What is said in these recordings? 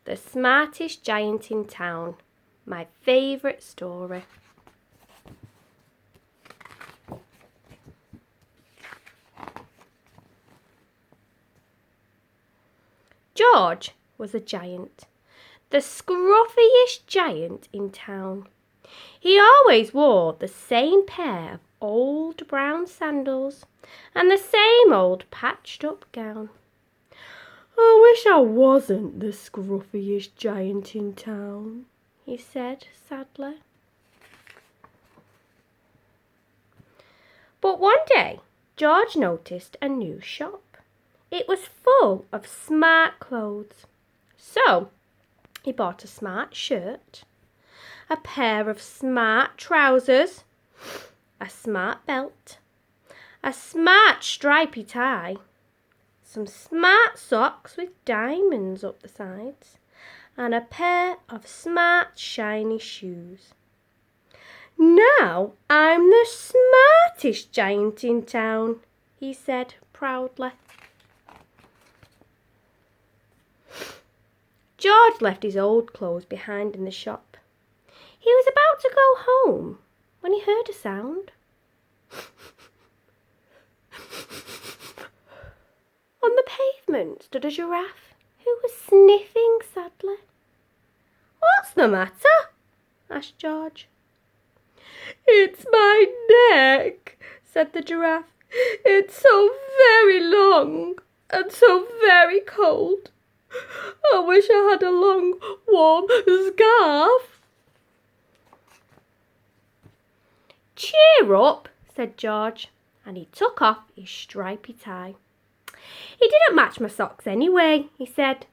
The Smartest Giant in Town. My favourite story. George was a giant, the scruffiest giant in town. He always wore the same pair of old brown sandals and the same old patched up gown. "I wish I wasn't the scruffiest giant in town," he said sadly. But one day, George noticed a new shop. It was full of smart clothes. So, he bought a smart shirt, a pair of smart trousers, a smart belt, a smart stripy tie, some smart socks with diamonds up the sides, and a pair of smart shiny shoes. "Now I'm the smartest giant in town," he said proudly. George left his old clothes behind in the shop. He was about to go home when he heard a sound. On the pavement stood a giraffe who was sniffing sadly. "What's the matter?" asked George. "It's my neck," said the giraffe. "It's so very long and so very cold. I wish I had a long, warm scarf." "Cheer up," said George, and he took off his stripy tie. "It didn't match my socks anyway," he said,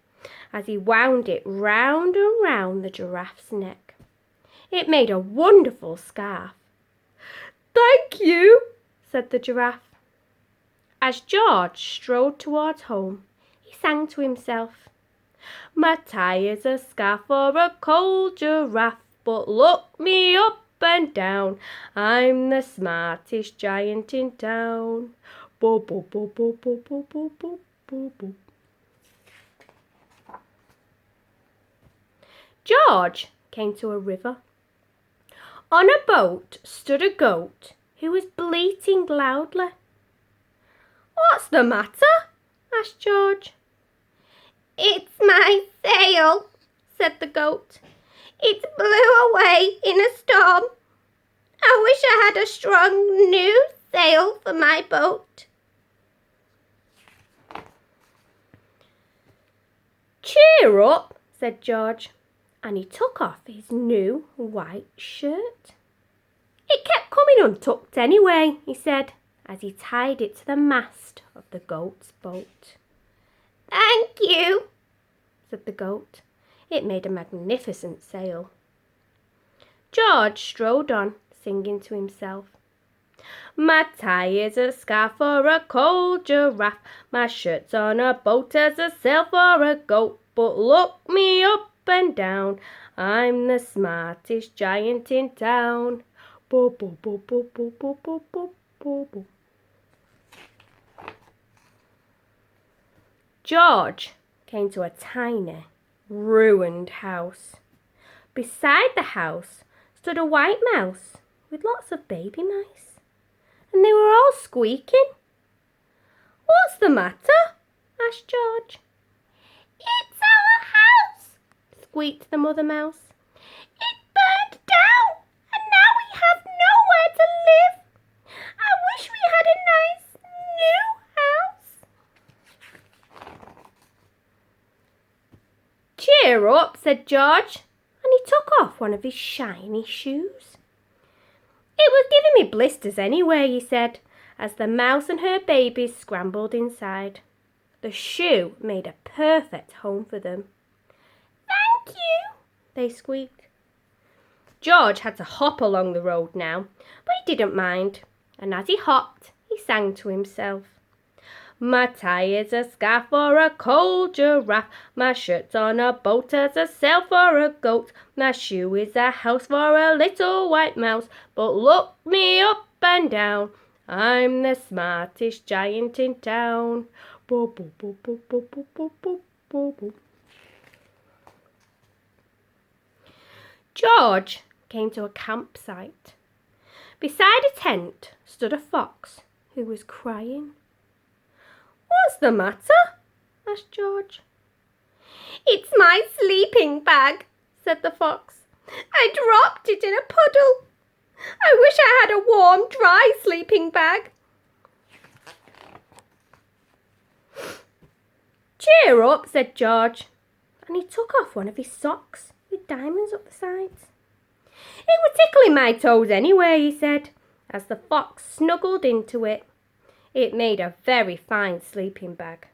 as he wound it round and round the giraffe's neck. It made a wonderful scarf. "Thank you," said the giraffe. As George strode towards home, he sang to himself, "My tie is a scarf for a cold giraffe, but look me up and down, I'm the smartest giant in town. Bo bo bo bo bo bo bo bo bo bo." George came to a river. On a boat stood a goat who was bleating loudly. "What's the matter?" asked George. "It's my sail," said the goat. "It blew away in a storm. I wish I had a strong new sail for my boat." "Cheer up," said George, and he took off his new white shirt. "It kept coming untucked anyway," he said, as he tied it to the mast of the goat's boat. "Thank you," said the goat. It made a magnificent sail. George strode on, singing to himself, "My tie is a scarf for a cold giraffe, my shirt's on a boat as a sail for a goat, but look me up and down, I'm the smartest giant in town. Bo bo bo bo bo bo bo bo bo bo." George came to a tiny, ruined house. Beside the house stood a white mouse with lots of baby mice, and they were all squeaking. "What's the matter?" asked George. "It's our house," squeaked the mother mouse. "It burned down, and now we have nowhere to live. I wish we had a nice new house." "Cheer up," said George, and he took off one of his shiny shoes. "It was giving me blisters anyway," he said, as the mouse and her babies scrambled inside. The shoe made a perfect home for them. "Thank you," they squeaked. George had to hop along the road now, but he didn't mind, and as he hopped, he sang to himself, "My tie is a scarf for a cold giraffe, my shirt's on a boat as a sail for a goat, my shoe is a house for a little white mouse, but look me up and down, I'm the smartest giant in town. Bo bo bo bo bo bo bo bo bo bo." George came to a campsite. Beside a tent stood a fox who was crying. "What's the matter?" asked George. "It's my sleeping bag," said the fox. "I dropped it in a puddle. I wish I had a warm, dry sleeping bag." "Cheer up," said George, and he took off one of his socks with diamonds up the sides. "It was tickling my toes anyway," he said, as the fox snuggled into it. It made a very fine sleeping bag.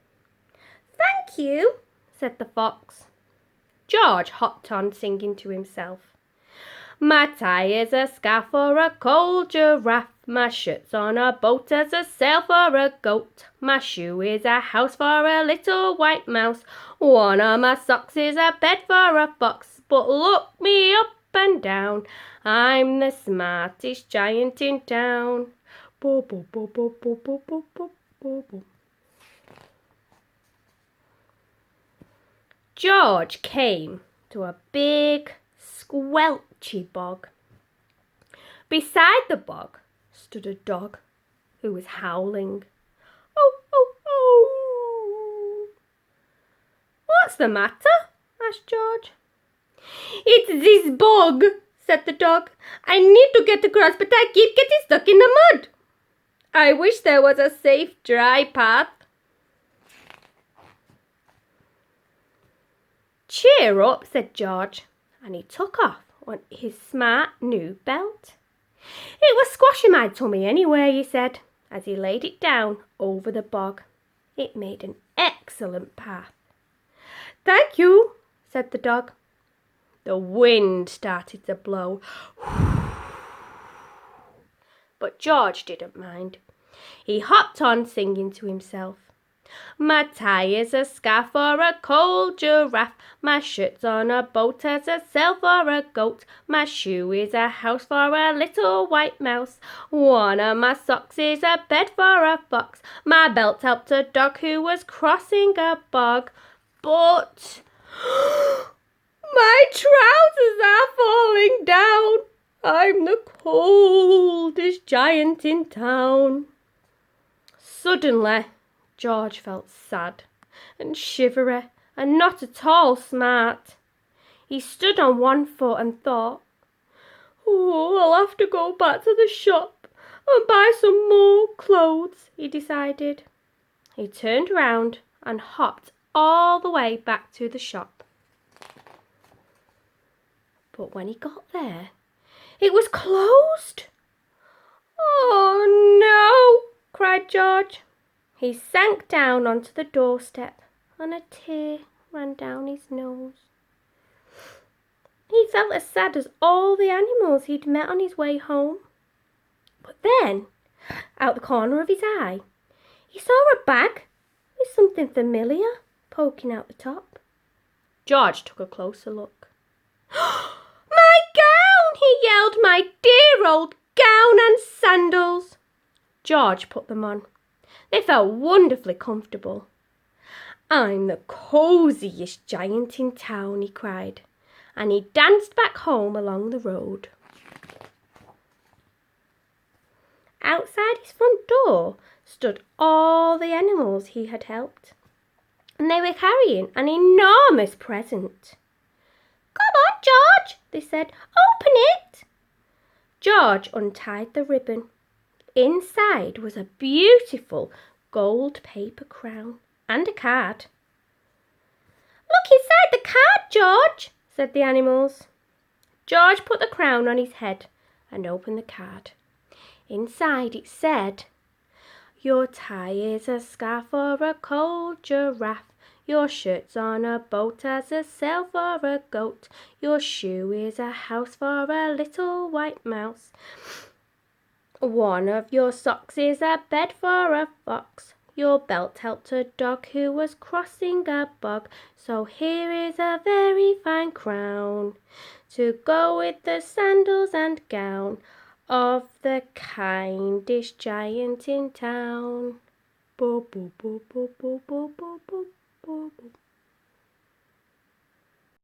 "Thank you," said the fox. George hopped on, singing to himself. "My tie is a scarf for a cold giraffe. My shirt's on a boat as a sail for a goat. My shoe is a house for a little white mouse. One of my socks is a bed for a fox. But look me up and down, I'm the smartest giant in town." Bo, bo, bo, bo, bo, bo, bo, bo, bo, bo. George came to a big, squelchy bog. Beside the bog stood a dog who was howling. "Oh, oh, oh!" "What's the matter?" asked George. "It's this bog," said the dog. "I need to get across, but I keep getting stuck in the mud. I wish there was a safe, dry path." "Cheer up," said George, and he took off his smart new belt. "It was squashing my tummy anyway," he said, as he laid it down over the bog. It made an excellent path. "Thank you," said the dog. The wind started to blow, but George didn't mind. He hopped on, singing to himself. "My tie is a scarf for a cold giraffe. My shirt's on a boat as a sail for a goat. My shoe is a house for a little white mouse. One of my socks is a bed for a fox. My belt helped a dog who was crossing a bog. But my trousers are falling down. I'm the coldest giant in town." Suddenly, George felt sad and shivery and not at all smart. He stood on one foot and thought, "Oh, I'll have to go back to the shop and buy some more clothes," he decided. He turned round and hopped all the way back to the shop. But when he got there, it was closed. "Oh no!" cried George. He sank down onto the doorstep and a tear ran down his nose. He felt as sad as all the animals he'd met on his way home. But then, out the corner of his eye, he saw a bag with something familiar poking out the top. George took a closer look. "My gown!" he yelled. "My dear old gown and sandals!" George put them on. They felt wonderfully comfortable. "I'm the coziest giant in town," he cried, and he danced back home along the road. Outside his front door stood all the animals he had helped, and they were carrying an enormous present. "Come on, George," they said. "Open it." George untied the ribbon. Inside was a beautiful gold paper crown and a card. "Look inside the card, George," said the animals. George put the crown on his head and opened the card. Inside it said, "Your tie is a scarf for a cold giraffe. Your shirt's on a boat as a sail for a goat. Your shoe is a house for a little white mouse. One of your socks is a bed for a fox. Your belt helped a dog who was crossing a bog. So here is a very fine crown to go with the sandals and gown of the kindest giant in town." Bo, bo, bo, bo, bo, bo, bo, bo, bo, bo.